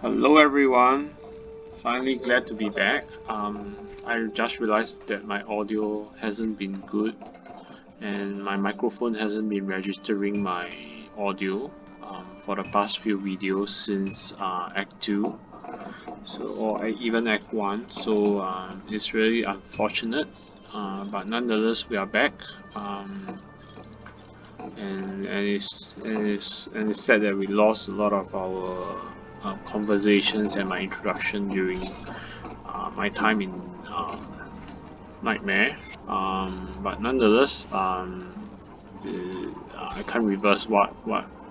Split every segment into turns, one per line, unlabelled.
Hello everyone, finally glad to be back. I just realized that my audio hasn't been good and my microphone hasn't been registering my audio for the past few videos since Act 2, or even Act 1, so it's really unfortunate, but nonetheless we are back. And it's sad that we lost a lot of our conversations and my introduction during my time in Nightmare. But nonetheless, I can't reverse what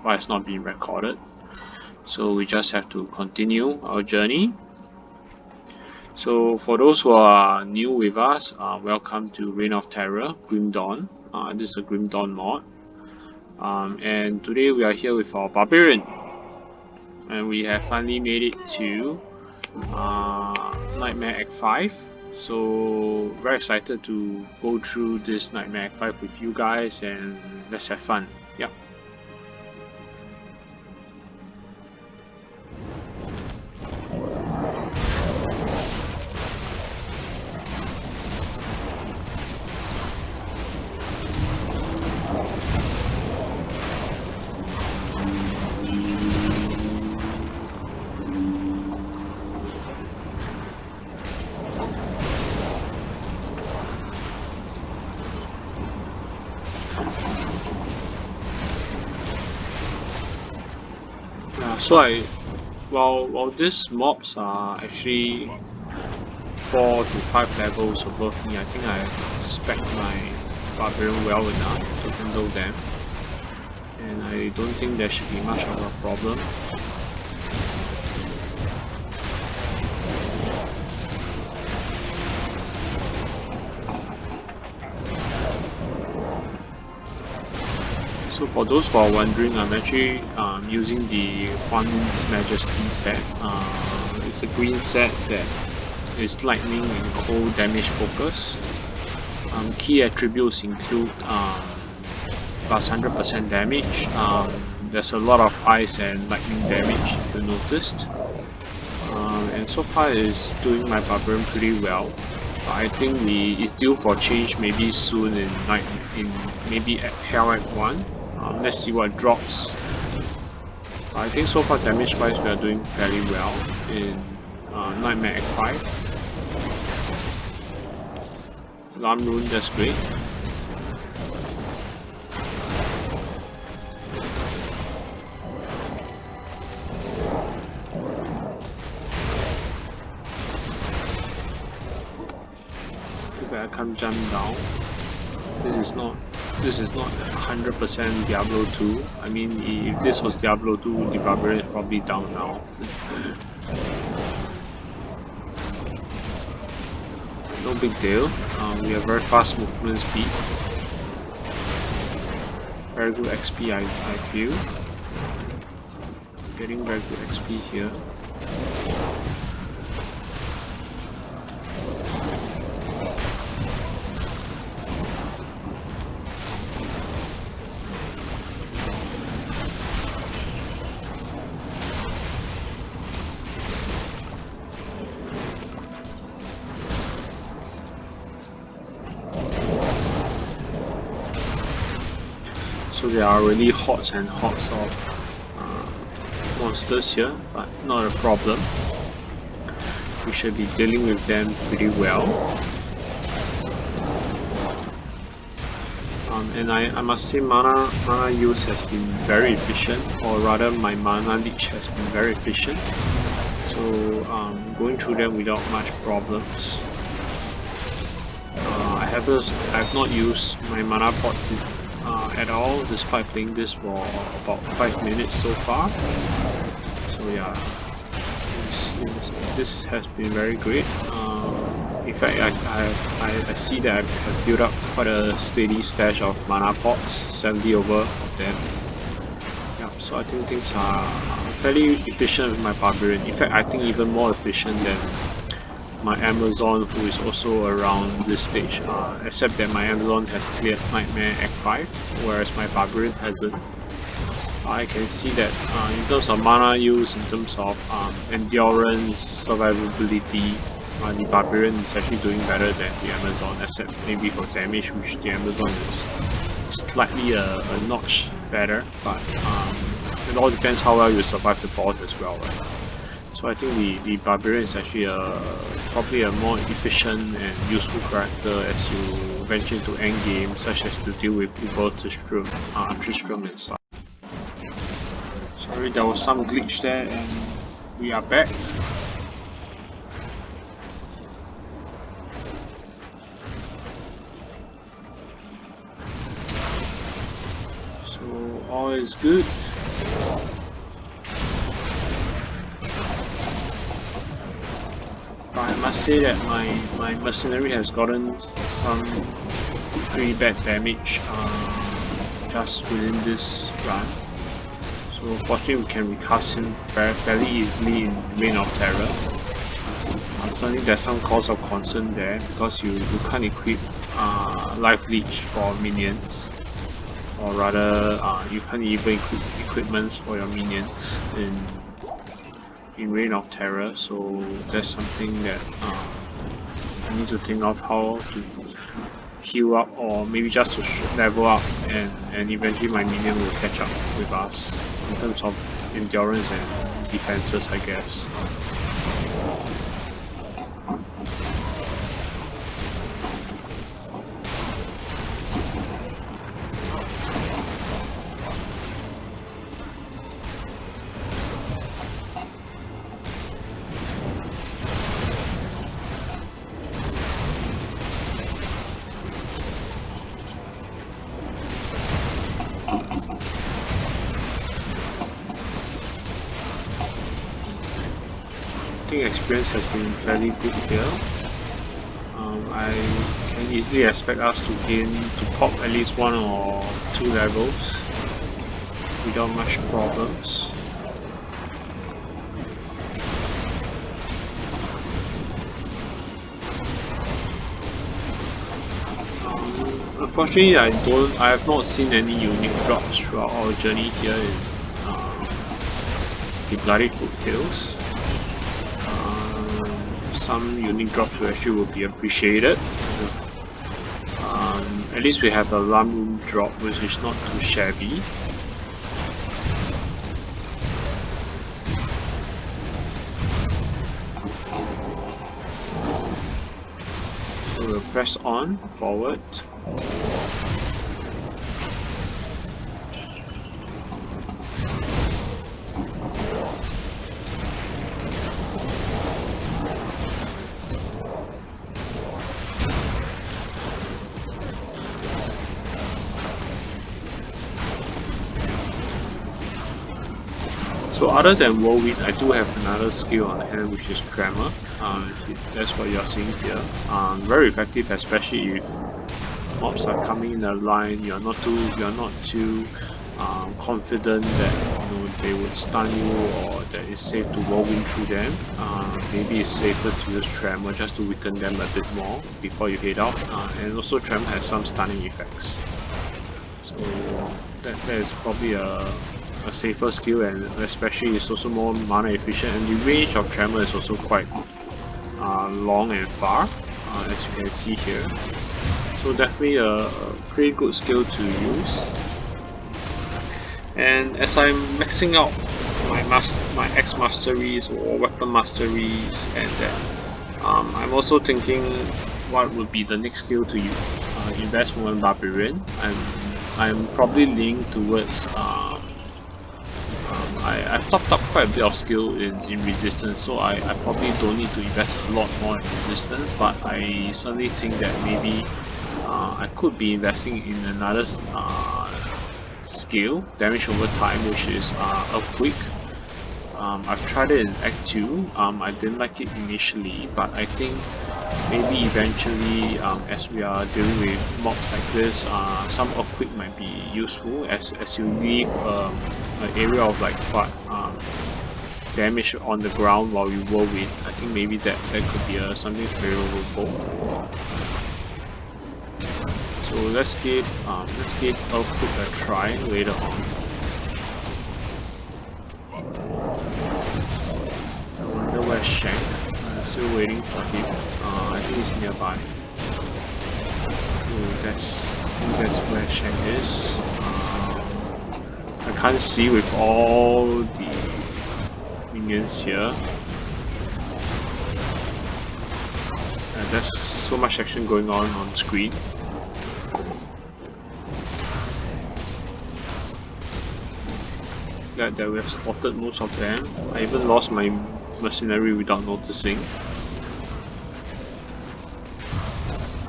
has not been recorded. So we just have to continue our journey. So for those who are new with us, welcome to Reign of Terror, Grim Dawn. This is a Grim Dawn mod. And today we are here with our Barbarian, and we have finally made it to Nightmare Act 5. So very excited to go through this Nightmare Act 5 with you guys, and let's have fun. Yep. So while these mobs are actually 4 to 5 levels above me, I think I spec my Barbarian well enough to handle them, and I don't think there should be much of a problem. So for those who are wondering, I'm actually using the Huan's Majesty set. It's a green set that is lightning and cold damage focus. Key attributes include plus 100% damage. There's a lot of ice and lightning damage, if you noticed. And so far it's doing my Barbarian pretty well. I think it's due for change maybe soon in maybe at Hell Act 1. Let's see what drops. I think so far damage wise we are doing fairly well in Nightmare Act 5. Alarm Rune, that's great. Too bad I can't jump down. This is not 100% Diablo 2. I mean, if this was Diablo 2, the Barbarian is probably down now. No big deal. We have very fast movement speed. Very good XP, I feel. Getting very good XP here. So there are really hordes and hordes of monsters here, but not a problem. We should be dealing with them pretty well. And I must say mana use has been very efficient, or rather my mana leech has been very efficient. So going through them without much problems. I have not used my mana pot at all, despite playing this for about 5 minutes so far. So yeah, this has been very great. In fact, I see that I've built up quite a steady stash of mana pots, 70 over of them. Yeah, so I think things are fairly efficient with my Barbarian. In fact, I think even more efficient than my Amazon, who is also around this stage, except that my Amazon has cleared Nightmare Act 5, whereas my Barbarian hasn't. I can see that in terms of mana use, in terms of endurance, survivability, the Barbarian is actually doing better than the Amazon, except maybe for damage, which the Amazon is slightly a notch better, but it all depends how well you survive the boss as well, right? So I think the Barbarian is actually probably a more efficient and useful character as you venture into endgame, such as to deal with people Tristram and stuff. Sorry, there was some glitch there, and we are back. So all is good. But I must say that my mercenary has gotten some pretty bad damage just within this run. So fortunately we can recast him fairly easily in Reign of Terror. Certainly there's some cause of concern there because you can't equip Life Leech for minions, or rather you can't even equip equipments for your minions in Reign of Terror, so that's something that I need to think of how to heal up, or maybe just to level up, and eventually my minion will catch up with us in terms of endurance and defenses, I guess. Experience has been fairly good here. I can easily expect us to pop at least 1 or 2 levels without much problems. Unfortunately, I have not seen any unique drops throughout our journey here in the Bloody Foothills. Some unique drops actually will be appreciated. At least we have a Alarm Room drop, which is not too shabby. So we'll press on forward. So other than Whirlwind, I do have another skill on hand, which is Tremor. That's what you're seeing here. Very effective, especially if mobs are coming in a line. You're not too confident that they would stun you, or that it's safe to Whirlwind through them. Maybe it's safer to use Tremor just to weaken them a bit more before you head out. And also Tremor has some stunning effects. So that is probably a safer skill, and especially it's also more mana efficient, and the range of Tremor is also quite long and far, as you can see here. So definitely a pretty good skill to use. And as I'm maxing out my X masteries or weapon masteries, and that I'm also thinking what would be the next skill to invest more in Barbarian. I'm probably leaning towards I've topped up quite a bit of skill in resistance, so I probably don't need to invest a lot more in resistance, but I certainly think that maybe I could be investing in another skill, damage over time, which is Earthquake. I've tried it in Act 2, I didn't like it initially, but I think maybe eventually, as we are dealing with mobs like this, some Earthquake might be useful as you leave an area of like damage on the ground while you Whirlwind. I think maybe that could be something favorable. So let's give Earthquake a try later on. Shank. I'm still waiting for him. I think he's nearby. I think that's where Shank is. I can't see with all the minions here. There's so much action going on screen. Glad that we have slaughtered most of them. I even lost my mercenary without noticing.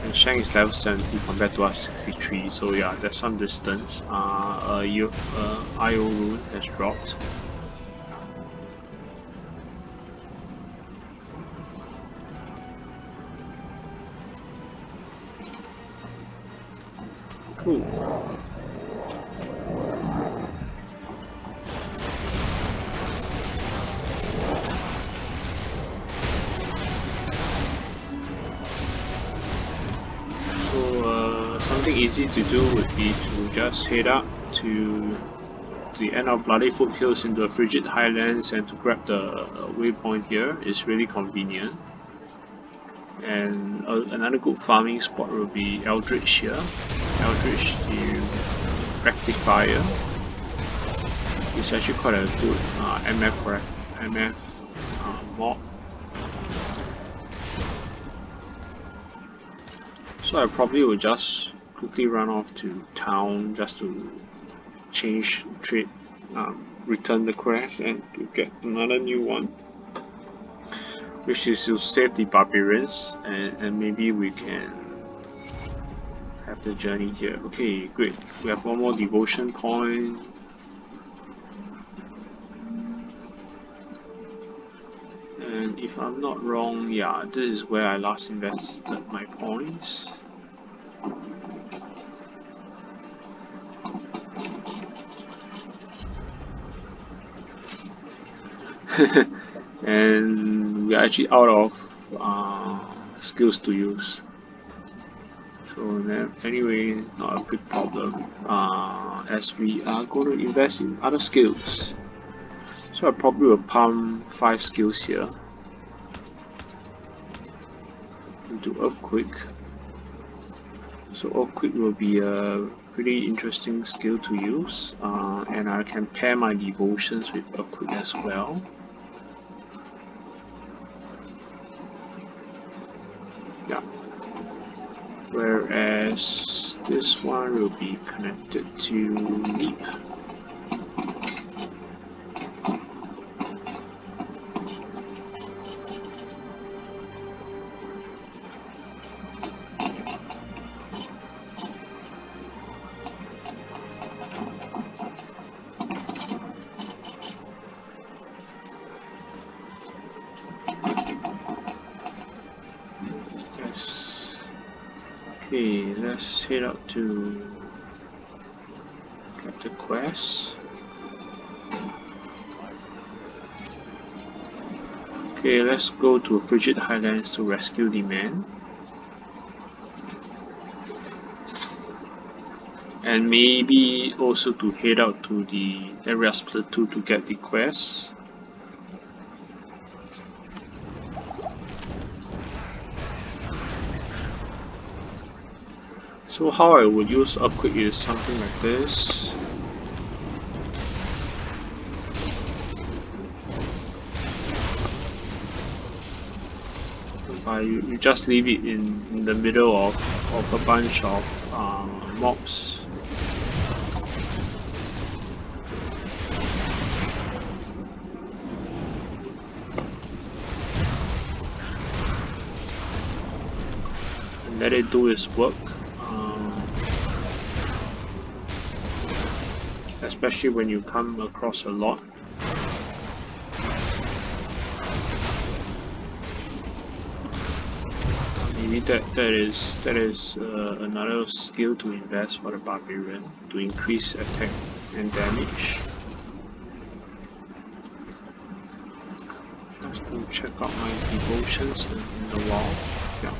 And Shang is level 70 compared to us 63, so yeah, there's some distance. IO rune has dropped. Cool. Something easy to do would be to just head up to the end of Bloody Foothills into the Frigid Highlands and to grab the waypoint here. It's really convenient. And another good farming spot will be Eldritch here. Eldritch, the Rectifier. It's actually quite a good MF mob. So I probably will just quickly run off to town just to trade, return the quest and to get another new one, which is to save the Barbarians, and maybe we can have the journey here. Okay, great. We have one more devotion point. And if I'm not wrong, yeah, this is where I last invested my points. And we are actually out of skills to use. So anyway, not a big problem, as we are going to invest in other skills. So I probably will pump 5 skills here into Earthquake. So Earthquake will be a pretty interesting skill to use, and I can pair my devotions with Earthquake as well. Yeah. Whereas this one will be connected to Leap. Okay, let's head up to get the quest. Okay, let's go to Frigid Highlands to rescue the man. And maybe also to head out to the area split 2 to get the quest. So how I would use Earthquake is something like this. You just leave it in the middle of a bunch of mobs. And let it do its work. Especially when you come across a lot. Maybe that is another skill to invest for the Barbarian to increase attack and damage. Let's go check out my devotions in the wall. Yeah.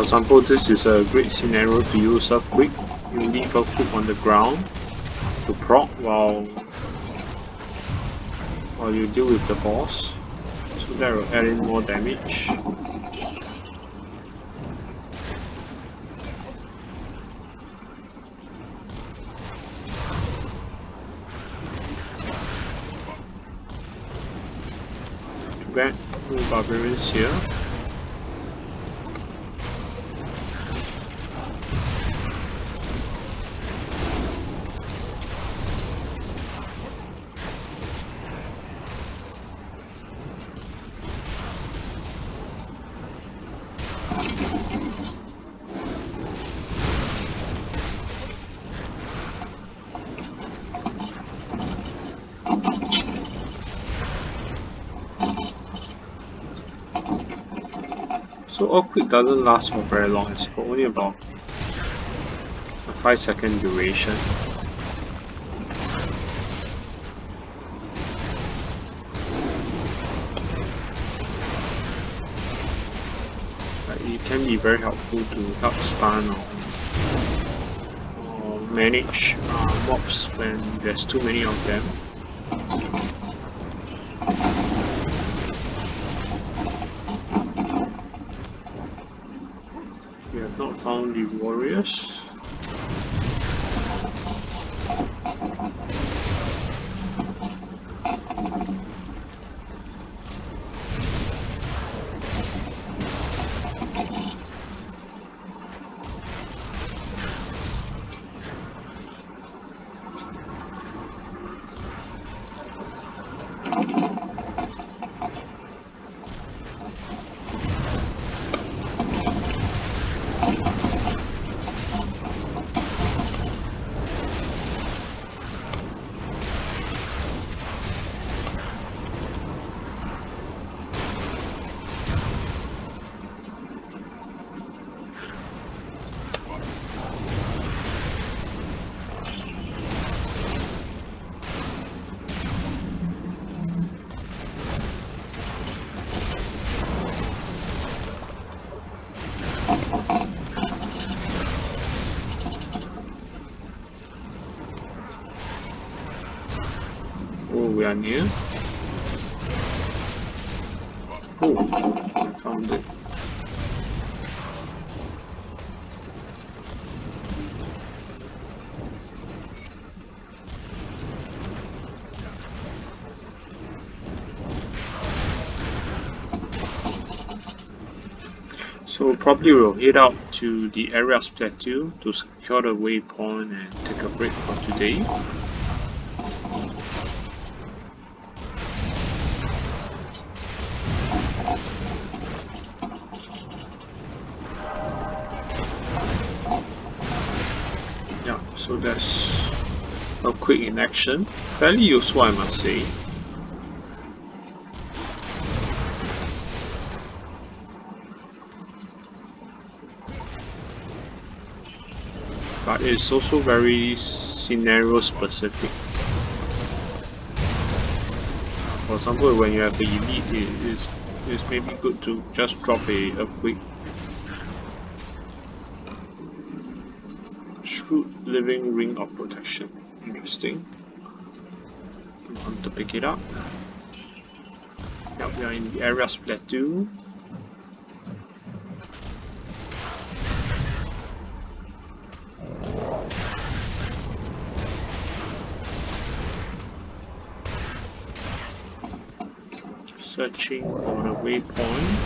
For example, this is a great scenario to use Earthquake. You leave Earthquake on the ground to proc while you deal with the boss, so that will add in more damage. Too bad, no barbarians here. So Earthquake doesn't last for very long, it's for only about a 5-second duration. But it can be very helpful to help stun or manage mobs when there's too many of them. We have not found the warriors. Oh, we are near. Oh, I found it. So probably we'll head out to the Arias Plateau to secure the waypoint and take a break for today. Yeah, so that's a quick in action. Fairly useful, I must say. But it's also very scenario specific. For example, when you have the elite, it's maybe good to just drop a quick shrewd living ring of protection. Interesting. You want to pick it up. Yep, we are in the Arias Plateau. Searching for the waypoint.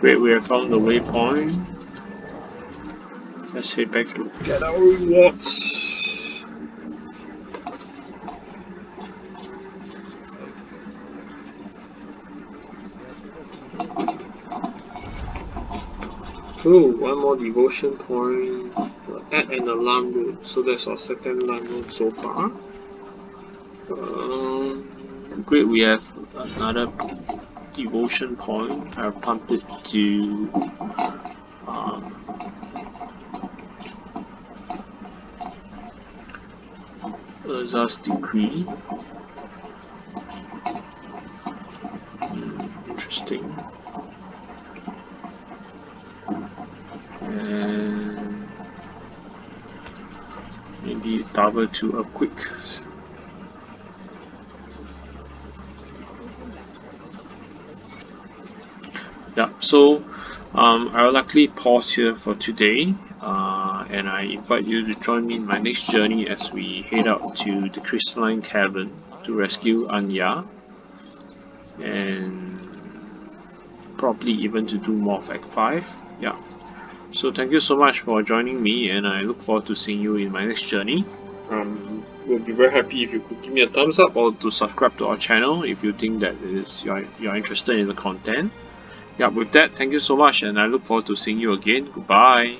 Great, we have found the waypoint. Let's head back to get our rewards. Oh, one more devotion point. Add an alarm room. So that's our second alarm room so far. Great, we have another devotion point. I'll pump it to Urza's decree. Interesting. And maybe double to earthquakes. Yeah, so I'll likely pause here for today, and I invite you to join me in my next journey as we head out to the Crystalline Cavern to rescue Anya, and probably even to do more of Act 5. Yeah. So thank you so much for joining me, and I look forward to seeing you in my next journey. We'll be very happy if you could give me a thumbs up or to subscribe to our channel if you think that you're interested in the content. Yeah, with that, thank you so much, and I look forward to seeing you again. Goodbye.